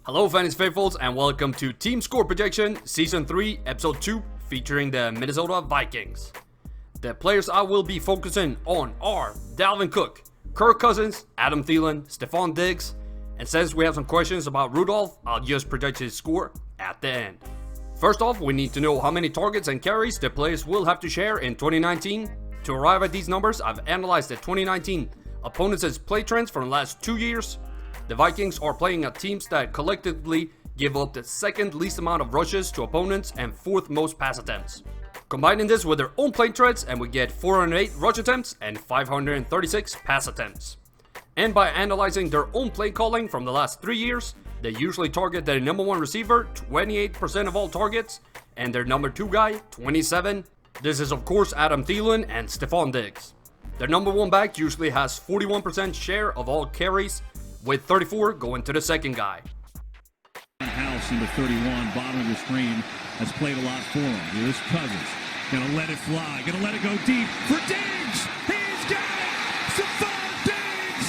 Hello fantasy faithfuls and welcome to Team Score Projection Season 3 Episode 2 featuring the Minnesota Vikings. The players I will be focusing on are Dalvin Cook, Kirk Cousins, Adam Thielen, Stefon Diggs, and since we have some questions about Rudolph, I'll just project his score at the end. First off, we need to know how many targets and carries the players will have to share in 2019. To arrive at these numbers, I've analyzed the 2019 opponents' play trends from the last 2 years. The Vikings are playing at teams that collectively give up the second least amount of rushes to opponents and fourth most pass attempts. Combining this with their own play trends, and we get 408 rush attempts and 536 pass attempts. And by analyzing their own play calling from the last 3 years, they usually target their number one receiver 28% of all targets and their number two guy 27%. This is of course Adam Thielen and Stefon Diggs. Their number one back usually has 41% share of all carries, with 34 going to the second guy. House number 31, bottom of the screen, has played a lot for him. Here's Cousins. Gonna let it fly. Gonna let it go deep for Diggs. He's got it! Stefon Diggs!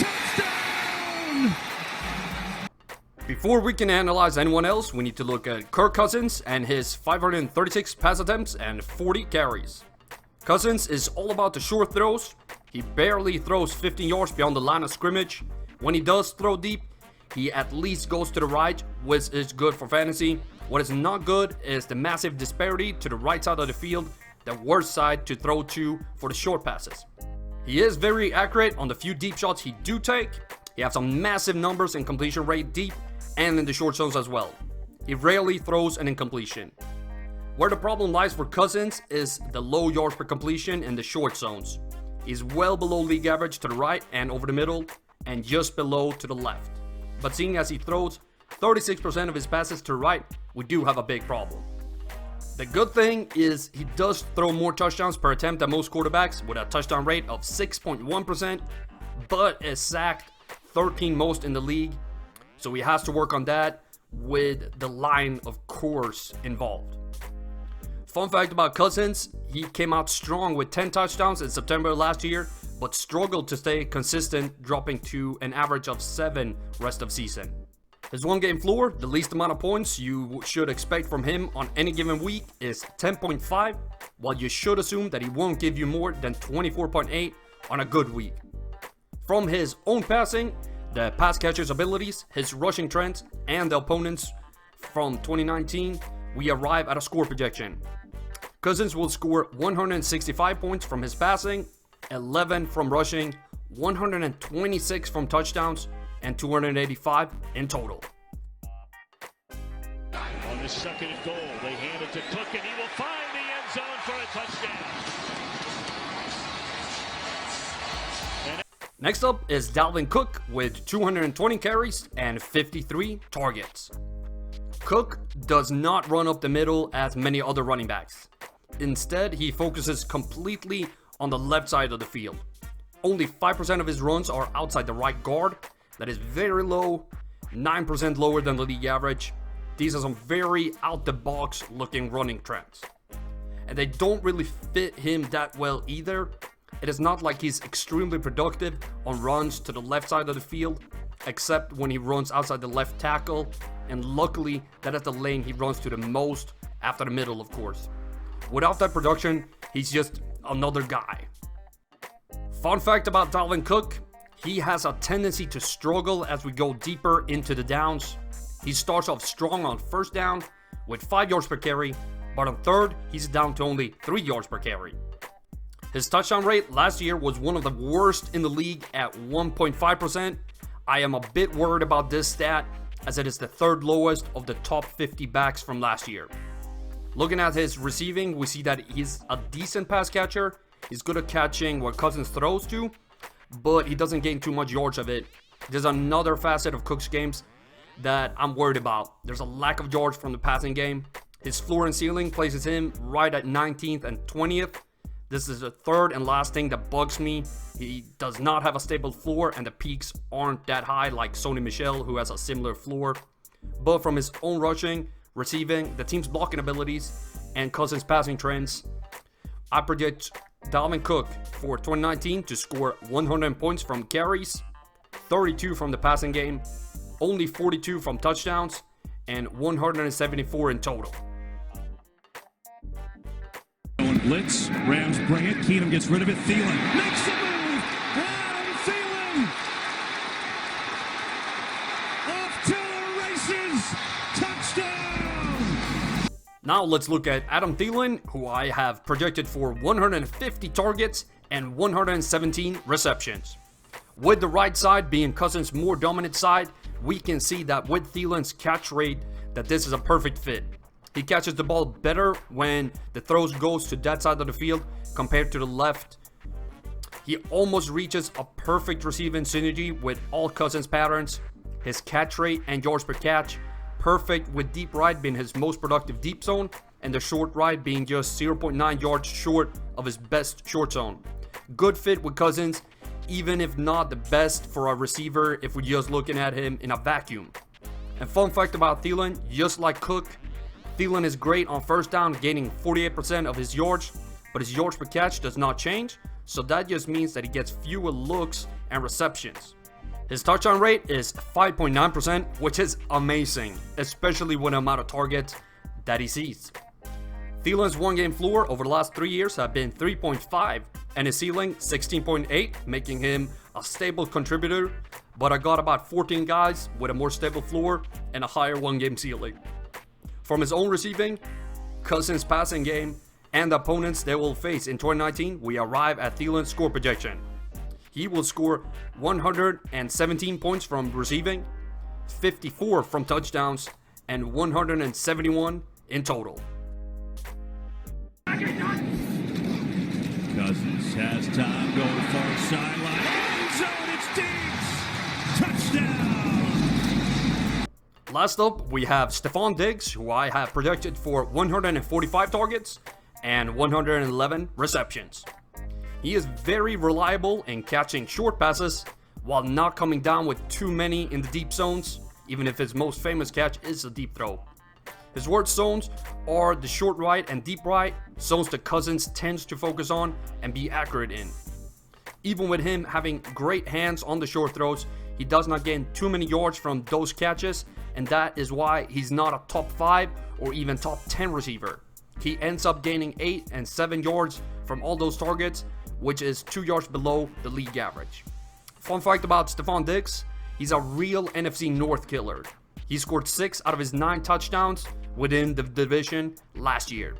Touchdown! Before we can analyze anyone else, we need to look at Kirk Cousins and his 536 pass attempts and 40 carries. Cousins is all about the short throws. He barely throws 15 yards beyond the line of scrimmage. When he does throw deep, he at least goes to the right, which is good for fantasy. What is not good is the massive disparity to the right side of the field, the worst side to throw to for the short passes. He is very accurate on the few deep shots he do take. He has some massive numbers in completion rate deep and in the short zones as well. He rarely throws an incompletion. Where the problem lies for Cousins is the low yards per completion in the short zones. He's well below league average to the right and over the middle, and just below to the left. But seeing as he throws 36% of his passes to the right, we do have a big problem. The good thing is he does throw more touchdowns per attempt than most quarterbacks with a touchdown rate of 6.1%, but is sacked 13 most in the league. So he has to work on that with the line of course involved. Fun fact about Cousins, he came out strong with 10 touchdowns in September last year, but struggled to stay consistent, dropping to an average of 7 rest of season. His one game floor, the least amount of points you should expect from him on any given week, is 10.5, while you should assume that he won't give you more than 24.8 on a good week. From his own passing, the pass catcher's abilities, his rushing trends, and the opponents from 2019, we arrive at a score projection. Cousins will score 165 points from his passing, 11 from rushing, 126 from touchdowns, and 285 in total. On this second and goal, they hand it to Cook, and he will find the end zone for a touchdown. Next up is Dalvin Cook with 220 carries and 53 targets. Cook does not run up the middle as many other running backs. Instead, he focuses completely on the left side of the field. Only 5% of his runs are outside the right guard. That is very low, 9% lower than the league average. These are some very out-the-box looking running trends. And they don't really fit him that well either. It is not like he's extremely productive on runs to the left side of the field, except when he runs outside the left tackle. And luckily, that is the lane he runs to the most, after the middle of course. Without that production, he's just another guy. Fun fact about Dalvin Cook, he has a tendency to struggle as we go deeper into the downs. He starts off strong on first down with 5 yards per carry, but on third, he's down to only 3 yards per carry. His touchdown rate last year was one of the worst in the league at 1.5%. I am a bit worried about this stat, as it is the third lowest of the top 50 backs from last year. Looking at his receiving, we see that he's a decent pass catcher. He's good at catching what Cousins throws to, but he doesn't gain too much yards of it. There's another facet of Cook's games that I'm worried about. There's a lack of yards from the passing game. His floor and ceiling places him right at 19th and 20th. This is the third and last thing that bugs me. He does not have a stable floor, and the peaks aren't that high like Sony Michel, who has a similar floor. But from his own rushing, receiving, the team's blocking abilities, and Cousins' passing trends, I predict Dalvin Cook for 2019 to score 100 points from carries, 32 from the passing game, only 42 from touchdowns, and 174 in total. Blitz, Rams bring it, Keenum gets rid of it, Thielen makes the move, and Thielen off to the races, touchdown! Now let's look at Adam Thielen, who I have projected for 150 targets and 117 receptions. With the right side being Cousins' more dominant side, we can see that with Thielen's catch rate that this is a perfect fit. He catches the ball better when the throws goes to that side of the field compared to the left. He almost reaches a perfect receiving synergy with all Cousins patterns. His catch rate and yards per catch, perfect with deep right being his most productive deep zone, and the short right being just 0.9 yards short of his best short zone. Good fit with Cousins, even if not the best for a receiver if we're just looking at him in a vacuum. And fun fact about Thielen, just like Cook, Thielen is great on first down, gaining 48% of his yards, but his yards per catch does not change, so that just means that he gets fewer looks and receptions. His touchdown rate is 5.9%, which is amazing, especially with the amount of targets that he sees. Thielen's one-game floor over the last 3 years have been 3.5, and his ceiling 16.8, making him a stable contributor, but I got about 14 guys with a more stable floor and a higher one-game ceiling. From his own receiving, Cousins' passing game, and the opponents they will face in 2019, we arrive at Thielen's score projection. He will score 117 points from receiving, 54 from touchdowns, and 171 in total. Cousins has time, going far sideline, end zone, it's Diggs, touchdown! Last up, we have Stefon Diggs, who I have projected for 145 targets and 111 receptions. He is very reliable in catching short passes while not coming down with too many in the deep zones, even if his most famous catch is a deep throw. His worst zones are the short right and deep right, zones that Cousins tends to focus on and be accurate in. Even with him having great hands on the short throws, he does not gain too many yards from those catches, and that is why he's not a top 5 or even top 10 receiver. He ends up gaining 8 and 7 yards from all those targets, which is 2 yards below the league average. Fun fact about Stefon Diggs, he's a real NFC North killer. He scored 6 out of his 9 touchdowns within the division last year.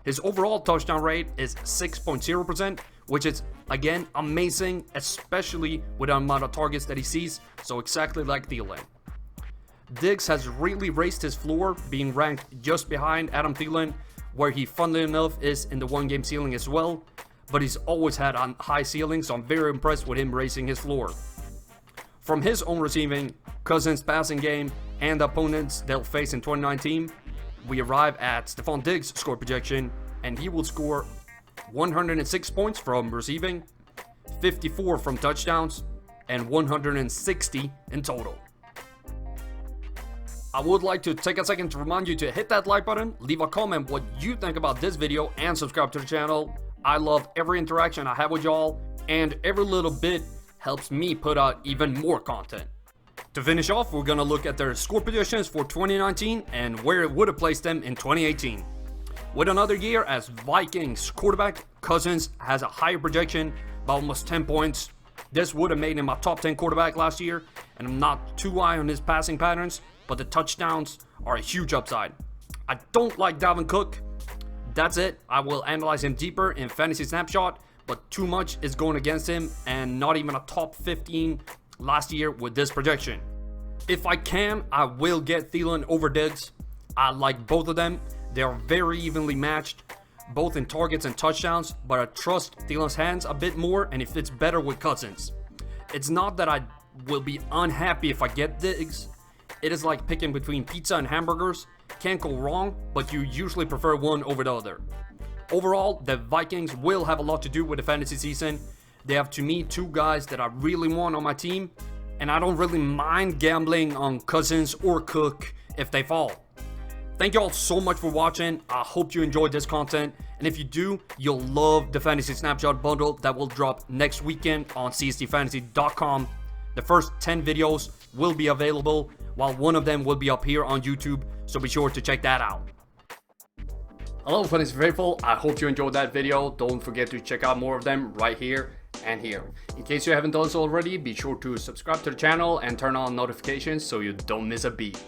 His overall touchdown rate is 6.0%, which is again amazing, especially with the amount of targets that he sees, so exactly like Thielen. Diggs has really raised his floor, being ranked just behind Adam Thielen, where he funnily enough is in the one-game ceiling as well, but he's always had a high ceiling, so I'm very impressed with him raising his floor. From his own receiving, Cousins' passing game, and the opponents they'll face in 2019, we arrive at Stefon Diggs' score projection, and he will score 106 points from receiving, 54 from touchdowns, and 160 in total. I would like to take a second to remind you to hit that like button, leave a comment what you think about this video, and subscribe to the channel. I love every interaction I have with y'all, and every little bit helps me put out even more content. To finish off, we're gonna look at their score projections for 2019 and where it would have placed them in 2018. With another year as Vikings quarterback, Cousins has a higher projection by almost 10 points. This would have made him a top 10 quarterback last year, and I'm not too high on his passing patterns, but the touchdowns are a huge upside. I don't like Dalvin Cook. That's it. I will analyze him deeper in Fantasy Snapshot, but too much is going against him, and not even a top 15 last year with this projection. If I can, I will get Thielen over Diggs. I like both of them. They are very evenly matched, both in targets and touchdowns, but I trust Thielen's hands a bit more, and it fits better with Cousins. It's not that I will be unhappy if I get Diggs. It is like picking between pizza and hamburgers. Can't go wrong, but you usually prefer one over the other. Overall, the Vikings will have a lot to do with the fantasy season. They have, to me, 2 guys that I really want on my team, and I don't really mind gambling on Cousins or Cook if they fall. Thank you all so much for watching. I hope you enjoyed this content, and if you do, you'll love the Fantasy Snapshot bundle that will drop next weekend on csdfantasy.com. The first 10 videos will be available, while one of them will be up here on YouTube, so be sure to check that out. Hello Fantasy Faithful, I hope you enjoyed that video. Don't forget to check out more of them right here and here. In case you haven't done so already, be sure to subscribe to the channel and turn on notifications so you don't miss a beat.